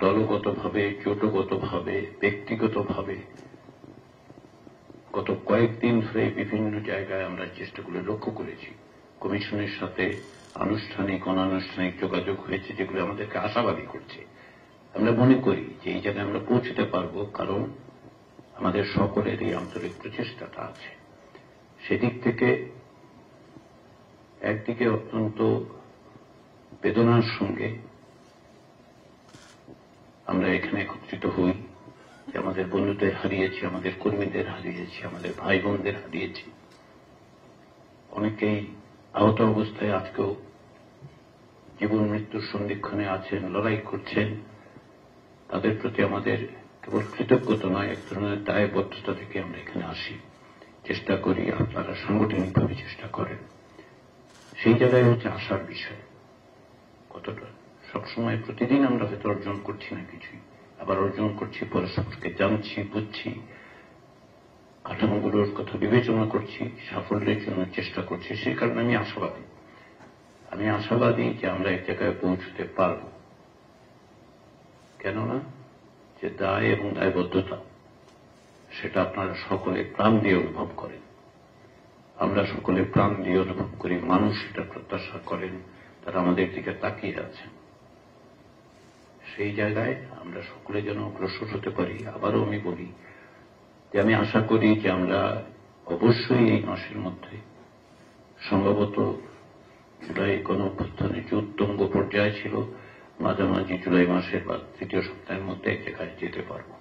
দলগতভাবে, জোটগতভাবে, ব্যক্তিগতভাবে গত কয়েকদিন ধরে বিভিন্ন জায়গায় আমরা চেষ্টাগুলো লক্ষ্য করেছি। কমিশনের সাথে আনুষ্ঠানিক অনানুষ্ঠানিক যোগাযোগ হয়েছে, যেগুলো আমাদেরকে আশাবাদী করছে। আমরা মনে করি যে এই জায়গায় আমরা পৌঁছতে পারবো, কারণ আমাদের সকলের এই আন্তরিক প্রচেষ্টাটা আছে। সেদিক থেকে একদিকে অত্যন্ত বেদনার সঙ্গে আমরা এখানে একত্রিত হই যে আমাদের বন্ধুদের হারিয়েছি, আমাদের কর্মীদের হারিয়েছি, আমাদের ভাই বোনদের হারিয়েছি। অনেকেই আহত অবস্থায় আজকেও জীবন মৃত্যুর সন্ধিক্ষণে আছেন, লড়াই করছেন। তাদের প্রতি আমাদের কেবল কৃতজ্ঞতা নয়, এক ধরনের দায়বদ্ধতা থেকে আমরা এখানে আসি, চেষ্টা করি, আপনারা সাংগঠনিকভাবে চেষ্টা করেন। সেই জায়গায় হচ্ছে আশার বিষয়। কতটা সবসময় প্রতিদিন আমরা হয়তো অর্জন করছি না কিছুই, আবার অর্জন করছি, পরস্পরকে জানছি, বুঝছি, কাঠামোগুলোর কথা বিবেচনা করছি, সাফল্যের জন্য চেষ্টা করছি। সেই কারণে আমি আশাবাদী যে আমরা এক জায়গায় পৌঁছতে পারব। কেননা যে দায় এবং দায়বদ্ধতা, সেটা আপনারা সকলে প্রাণ দিয়ে অনুভব করেন, আমরা সকলে প্রাণ দিয়ে অনুভব করি। মানুষ সেটা প্রত্যাশা করেন, তারা আমাদের দিকে তাকিয়ে আছেন। সেই জায়গায় আমরা সকলে যেন অগ্রসর হতে পারি। আবারও আমি বলি যে আমি আশা করি যে আমরা অবশ্যই এই মাসের মধ্যে, সম্ভবত জুলাই গণঅভ্যুত্থানের যে উত্তুঙ্গ পর্যায়ে ছিল, মাঝামাঝি জুলাই মাসের বা তৃতীয় সপ্তাহের মধ্যে এক জায়গায় যেতে পারবো।